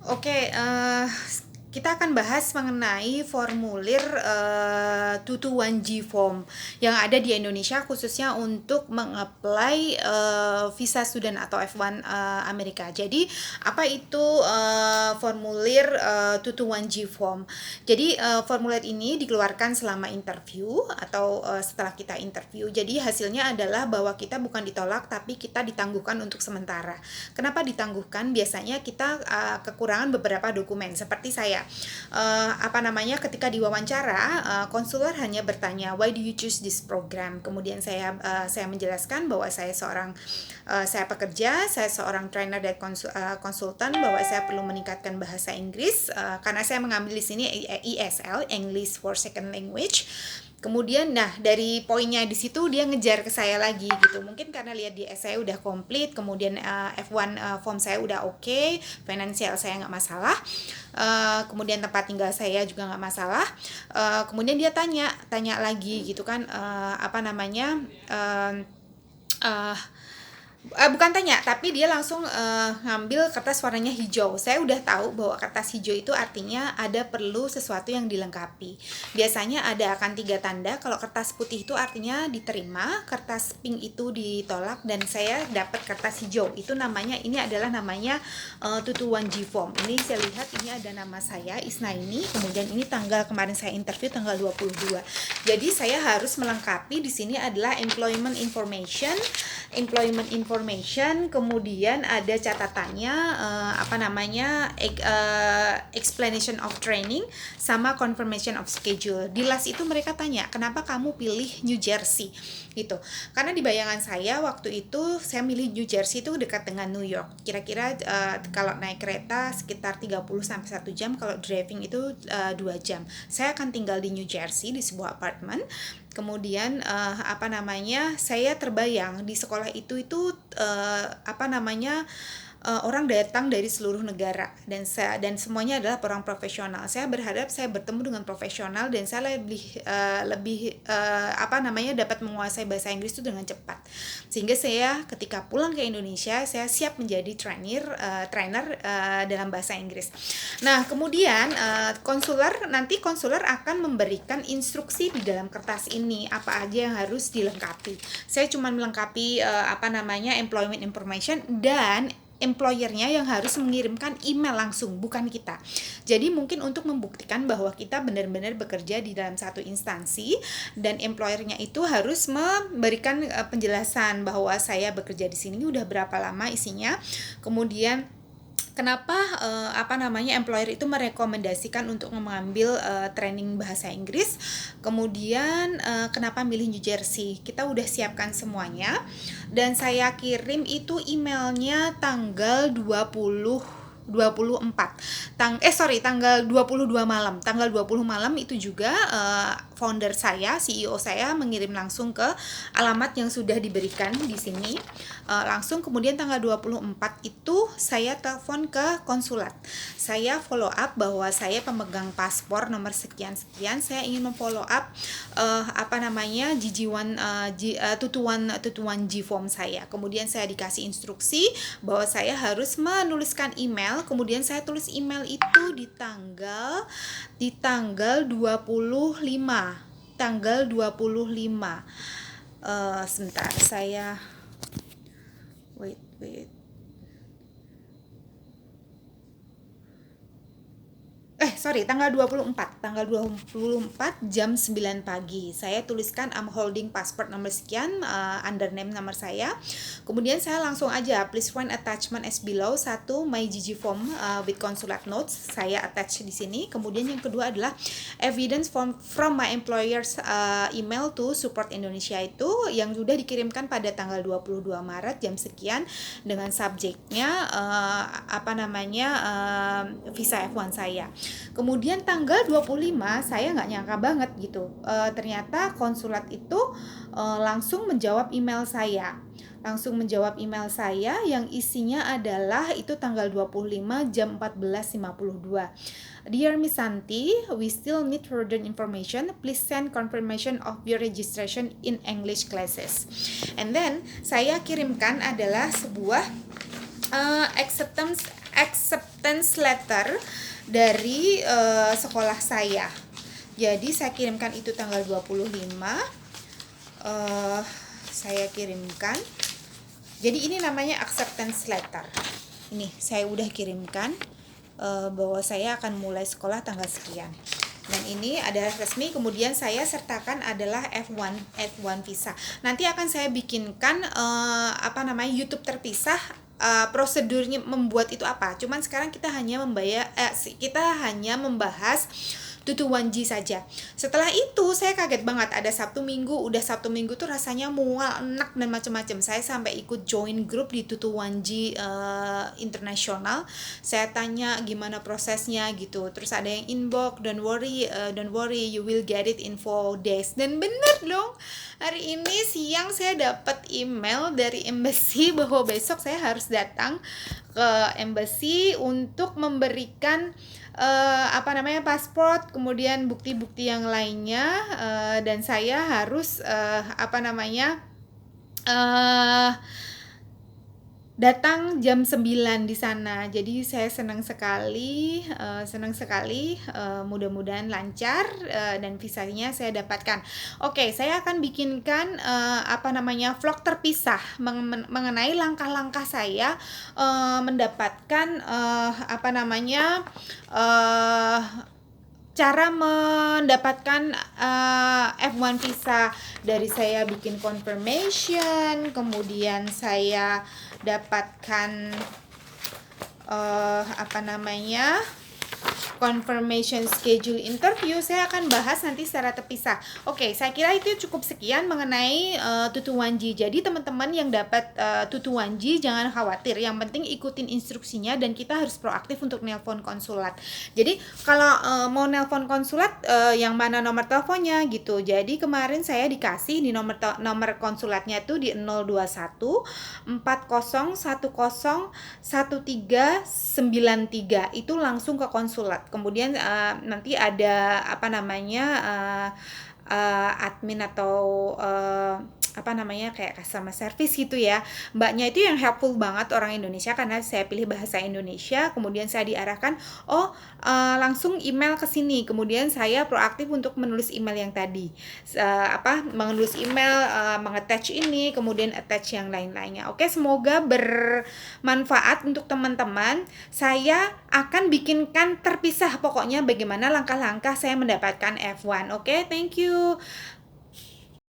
Oke, kita akan bahas mengenai formulir 221G form yang ada di Indonesia khususnya untuk mengapply visa student atau F1 Amerika. Jadi, apa itu formulir 221G form? Jadi, formulir ini dikeluarkan selama interview atau setelah kita interview. Jadi, hasilnya adalah bahwa kita bukan ditolak tapi kita ditangguhkan untuk sementara. Kenapa ditangguhkan? Biasanya kita kekurangan beberapa dokumen seperti saya. Ketika diwawancara konselor hanya bertanya why do you choose this program, kemudian saya menjelaskan bahwa saya pekerja, saya seorang trainer dan konsultan, bahwa saya perlu meningkatkan bahasa Inggris karena saya mengambil di sini ESL, English for Second Language. Kemudian, dari poinnya di situ dia ngejar ke saya lagi gitu. Mungkin karena lihat di saya udah komplit, kemudian F1 form saya udah oke, finansial saya nggak masalah, kemudian tempat tinggal saya juga nggak masalah. Kemudian dia tanya lagi gitu kan, bukan tanya, tapi dia langsung ngambil kertas warnanya hijau. Saya udah tahu bahwa kertas hijau itu artinya ada perlu sesuatu yang dilengkapi. Biasanya ada akan 3 tanda. Kalau kertas putih itu artinya diterima, kertas pink itu ditolak, dan saya dapat kertas hijau. Ini adalah namanya 221G form. Ini saya lihat ini ada nama saya, Isnaini. Kemudian ini tanggal kemarin saya interview tanggal 22. Jadi saya harus melengkapi di sini adalah employment information, kemudian ada catatannya, explanation of training, sama confirmation of schedule. Di last itu mereka tanya, kenapa kamu pilih New Jersey? Gitu. Karena di bayangan saya waktu itu saya milih New Jersey itu dekat dengan New York. Kira-kira kalau naik kereta sekitar 30 sampai 1 jam, kalau driving itu 2 jam. Saya akan tinggal di New Jersey di sebuah apartemen. Kemudian saya terbayang di sekolah itu orang datang dari seluruh negara, dan semuanya adalah orang profesional. Saya berharap saya bertemu dengan profesional dan saya dapat menguasai bahasa Inggris itu dengan cepat, sehingga saya ketika pulang ke Indonesia saya siap menjadi trainer dalam bahasa Inggris. Nah, kemudian konselor akan memberikan instruksi di dalam kertas ini apa aja yang harus dilengkapi. Saya cuma melengkapi employment information, dan employernya yang harus mengirimkan email langsung, bukan kita. Jadi mungkin untuk membuktikan bahwa kita benar-benar bekerja di dalam satu instansi, dan employernya itu harus memberikan penjelasan bahwa saya bekerja di sini udah berapa lama isinya. Kemudian kenapa employer itu merekomendasikan untuk mengambil training bahasa Inggris. Kemudian kenapa milih New Jersey. Kita udah siapkan semuanya, dan saya kirim itu emailnya tanggal 22 malam. Tanggal 20 malam itu juga founder saya, CEO saya mengirim langsung ke alamat yang sudah diberikan di sini. Langsung kemudian tanggal 24 itu saya telepon ke konsulat. Saya follow up bahwa saya pemegang paspor nomor sekian-sekian. Saya ingin memfollow up GG1 221G form saya. Kemudian saya dikasih instruksi bahwa saya harus menuliskan email. Kemudian saya tulis email itu di tanggal 25. Sebentar, saya wait. Tanggal 24 jam 9 pagi. Saya tuliskan I'm holding passport nomor sekian, under name nomor saya. Kemudian saya langsung aja please find attachment as below. 1, my GG form with consular notes, saya attach di sini. Kemudian yang kedua adalah evidence from my employer's email to support Indonesia, itu yang sudah dikirimkan pada tanggal 22 Maret jam sekian dengan subjeknya visa F1 saya. Kemudian tanggal 25 saya nggak nyangka banget gitu, ternyata konsulat itu langsung menjawab email saya. Yang isinya adalah itu tanggal 25 jam 14.52. Dear Miss Santi, we still need further information. Please send confirmation of your registration in English classes. And then saya kirimkan adalah sebuah acceptance acceptance letter dari sekolah saya. Jadi saya kirimkan itu tanggal 25. Saya kirimkan. Jadi ini namanya acceptance letter. Ini saya udah kirimkan bahwa saya akan mulai sekolah tanggal sekian. Dan ini adalah resmi, kemudian saya sertakan adalah F1 visa. Nanti akan saya bikinkan YouTube terpisah, prosedurnya membuat itu apa. Cuman sekarang kita hanya membahas 221G saja. Setelah itu saya kaget banget, ada Sabtu Minggu tuh rasanya mual, enak dan macam-macam. Saya sampai ikut join grup di 221G internasional. Saya tanya gimana prosesnya gitu. Terus ada yang inbox, don't worry, you will get it in 4 days. Dan bener dong. Hari ini siang saya dapat email dari embassy bahwa besok saya harus datang ke embassy untuk memberikan paspor, kemudian bukti-bukti yang lainnya, dan saya harus datang jam 9 di sana. Jadi saya senang sekali, mudah-mudahan lancar dan visanya saya dapatkan. Oke, saya akan bikinkan vlog terpisah mengenai langkah-langkah saya mendapatkan cara mendapatkan F1 visa. Dari saya bikin confirmation, kemudian saya dapatkan confirmation schedule interview. Saya akan bahas nanti secara terpisah. Oke, saya kira itu cukup sekian mengenai 221G. Jadi teman-teman yang dapat 221G jangan khawatir. Yang penting ikutin instruksinya dan kita harus proaktif untuk nelpon konsulat. Jadi kalau mau nelpon konsulat yang mana nomor teleponnya gitu. Jadi kemarin saya dikasih di nomor konsulatnya itu di 021 4010 1393. Itu langsung ke konsulat. Kemudian nanti ada admin atau kayak customer service gitu ya. Mbaknya itu yang helpful banget, orang Indonesia, karena saya pilih bahasa Indonesia. Kemudian saya diarahkan langsung email ke sini. Kemudian saya proaktif untuk menulis email yang tadi, menulis email, mengattach ini, kemudian attach yang lain-lainnya. Oke, semoga bermanfaat untuk teman-teman. Saya akan bikinkan terpisah pokoknya bagaimana langkah-langkah saya mendapatkan F1. Oke, thank you.